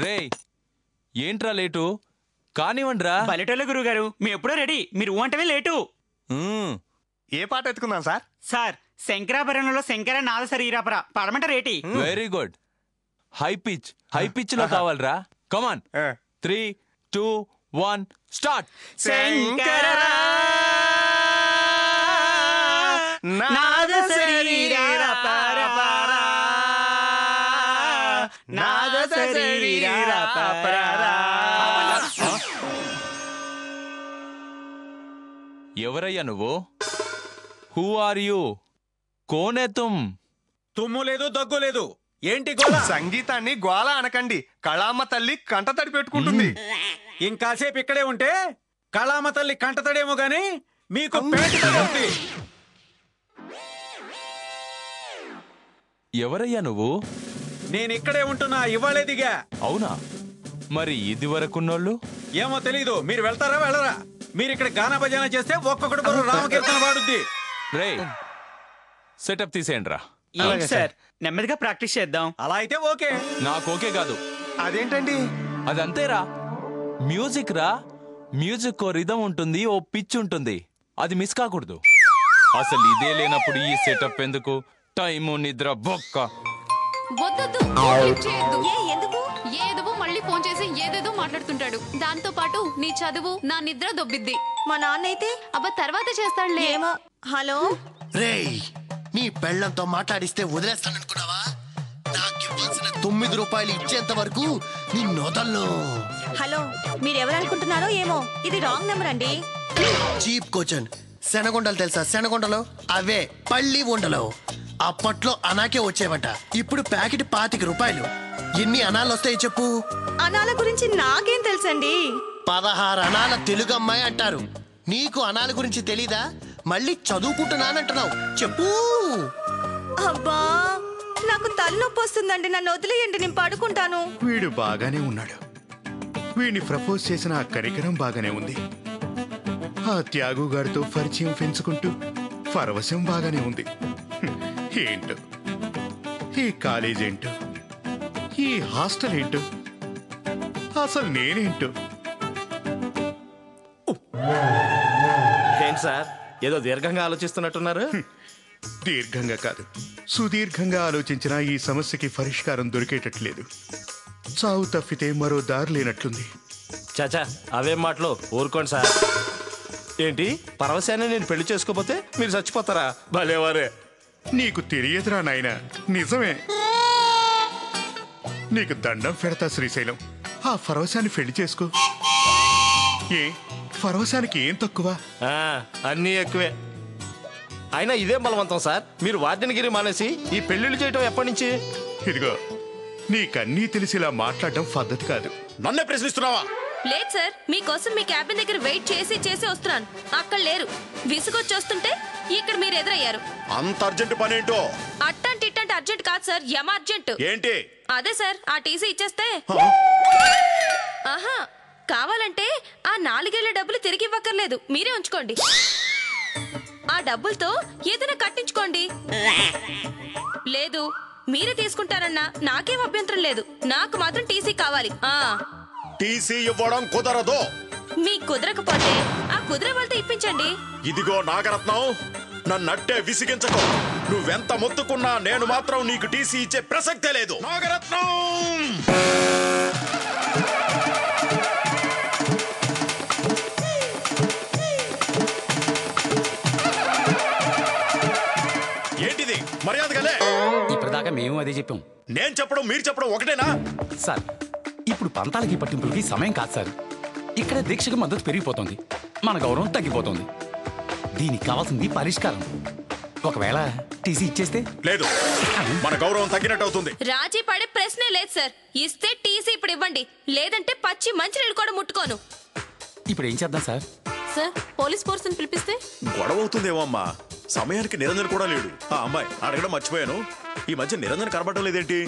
రేయ్ ఏంట్రా లేటు కానివ్వండిరా. బయటోళ్ళ గురువు గారు మేము ఎప్పుడో రెడీ, మీరు అంటవే లేటు. ఏ పాట ఎత్తుకుందాం సార్? సార్ శంకరాభరణంలో శంకర నాద శరీరాపర పాడమంట రేటి. Very good. హై పిచ్ లో కావాలరా. కమాన్ 3, 2, 1 స్టార్ట్. శంకర నాద శరీరాపర నాద శరీరాపర. ఎవరయ్యా నువ్వు? Who are you? కోనే తుమ్ము లేదు దగ్గు లేదు, ఏంటి గోల? సంగీతాన్ని గోల అనకండి, కళామ్మ తల్లి కంట తడి పెట్టుకుంటుంది. ఇంకాసేపు ఇక్కడే ఉంటే కళామ తల్లి కంటతడేమో గాని మీకు పేట. ఎవరయ్యా నువ్వు? నేను ఇక్కడే ఉంటున్నా, ఇవాళే దిగా. అవునా? మరి ఇది వరకున్నోళ్ళు? ఏమో తెలీదు, మీరు వెళ్తారా వెళ్ళరా? మీరు ఇక్కడ గానా భజన చేస్తే ఒక్కొక్కడు బరు రామకీర్తన వాడుద్ది. రే సెటప్ తీసేయండి రా. సార్ నెమ్మదిగా ప్రాక్టీస్ చేద్దాం. అలా అయితే ఓకే. నాకు ఓకే కాదు. అదేంటండి? అదంతేరా, మ్యూజిక్ రా. మ్యూజిక్ ఓ రిథం ఉంటుంది, ఓ పిచ్ ఉంటుంది, అది మిస్ కాకూడదు. అసలు ఇదే లేనప్పుడు ఈ సెటప్ ఎందుకు? టైము నిద్ర బొక్క. వద్దొద్దు, ఎందుకు? ఏదో మళ్ళీ ఫోన్ చేసి ఏదేదో మాట్లాడుతుంటాడు. దాంతో పాటు నీ చదువు నా నిద్ర దొబ్బిద్ది. మా నాన్న అయితే అబ్బా తర్వాత చేస్తాడులే. ఏమో. హలో రేయ్, నీ పెళ్ళంతో మాట్లాడిస్తే వదిలేస్తాననుకున్నావా? నాకు ఇవ్వాల్సిన 9 రూపాయలు ఇచ్చేంత వరకు నిన్నొదలను. హలో, మీరెవరు అనుకుంటున్నారో ఏమో, ఇది రాంగ్ నెంబర్ అండి. Cheap question. శనగొండలు తెలుసా? శనగొండలు అవే పల్లి ఉండలు. అప్పట్లో అనాకే వచ్చేవంట, ఇప్పుడు ప్యాకెట్ 25 రూపాయలు. ఎన్ని అనాలు వస్తాయి చెప్పు? అనాల గురించి నాకేం తెలుసండి? 16 అనాల తెలుగు అమ్మాయి అంటారు. నీకు అనాల గురించి తెలీదా? మళ్ళీ చదువుకుంటున్నానంటున్నావు, చెప్పు. అబ్బా, నాకు తలనొప్పి వస్తుందండి, నన్ను వదిలేయండి, నేను పడుకుంటాను. వీడు బాగానే ఉన్నాడు. వీడిని ప్రపోజ్ చేసిన ఆ కరికరం బాగానే ఉంది. ఆ త్యాగుగాడితో పరిచయం పెంచుకుంటూ పరవశం బాగానే ఉంది. ఏంటో ఈ కాలేజ్ ఏంటో, ఈ హాస్టల్ ఏంటో, అసలు నేనేంటో. ఏంటి సార్, ఏదో దీర్ఘంగా ఆలోచిస్తున్నట్టున్నారు? దీర్ఘంగా కాదు, సుదీర్ఘంగా ఆలోచించిన ఈ సమస్యకి పరిష్కారం దొరికేటట్లేదు. చావు తప్పితే మరో దారి లేనట్లుంది. చాచా అవేం మాటలు, ఊరుకోండి సార్. ఏంటి పరవశాన్ని నేను పెళ్లి చేసుకోపోతే మీరు చచ్చిపోతారా? భలేవారే. నీకు తెలియదురా నాయనా, నిజమే. నీకు దండం పెడతా శ్రీశైలం, ఆ పరవశాన్ని పెళ్లి చేసుకో. ఏ పరవశానికి ఏం తక్కువ? అన్నీ ఎక్కువే. అయినా ఇదేం బలవంతం సార్, మీరు వార్డెన్గిరి మానేసి ఈ పెళ్లిళ్ళు చేయటం ఎప్పటి నుంచి? ఇదిగో, నీకన్నీ తెలిసి ఇలా మాట్లాడడం పద్ధతి కాదు. నన్నే ప్రశ్నిస్తున్నావా? లేదు సార్, మీకోసం మీ క్యాబిన్ దగ్గర వెయిట్ చేసి వస్తున్నాను, అక్కడ లేరు. విసుగొచ్చొస్తుంటే ఇక్కడ మీరు ఎదురయ్యారు. అంత అర్జెంట్ పని ఏంటో? అట్టంటే ఇట్టంటే అర్జెంట్ కాదు సార్, యమ అర్జెంట్. ఏంటి? అదే సార్, ఆ టీసీ ఇచ్చేస్తే. ఆహా, కావాలంటే ఆ 4 ఏళ్ల డబ్బులు తిరిగి ఇవ్వక్కర్లేదు, మీరే ఉంచుకోండి. ఆ డబ్బులతో ఏదైనా కట్టించుకోండి. లేదు, మీరే తీసుకుంటారన్నా నాకేం అభ్యంతరం లేదు, నాకు మాత్రం టీసీ కావాలి. టీసీ ఇవ్వడం కుదరదు. మీకు కుదరకపోతే ఆ కుదిరే వాళ్ళతో ఇప్పించండి. ఇదిగో నాగరత్నం, నన్నట్టే విసిగించకు. నువ్వెంత మొత్తుకున్నా నేను మాత్రం నీకు టీసీ ఇచ్చే ప్రసక్తే లేదు. నాగరత్నం, ఏంటిది మర్యాదగాలే? ఇప్పటిదాకా మేము అదే చెప్పాం. నేను చెప్పడం మీరు చెప్పడం ఒకటేనా సార్? ఇప్పుడు పంతాలకి పట్టింపులకి సమయం కాదు సార్. ఇక్కడ దీక్షకు మద్దతు పెరిగిపోతుంది, మన గౌరవం తగ్గిపోతుంది. దీనికి కావాల్సింది పరిష్కారం. ఒకవేళ టీసీ ఇచ్చేస్తే? లేదు, మన గౌరవం తగ్గినట్టు అవుతుంది. రాజీ పడే ప్రశ్నే లేదు సార్. ఇస్తే టీసీ ఇప్పుడు ఇవ్వండి, లేదంటే పచ్చి మంచినీళ్ళు కూడా ముట్టుకోను. ఇప్పుడు ఏం చేద్దాం సార్? సార్ పోలీస్ ఫోర్స్ పిలిపిస్తే? గొడవ అవుతుందేమో అమ్మా. సమయానికి నిరంజన్ కూడా లేడు. ఆ అమ్మాయి అడగడం మర్చిపోయాను, ఈ మధ్య నిరంజన్ కనబడటం లేదేంటి?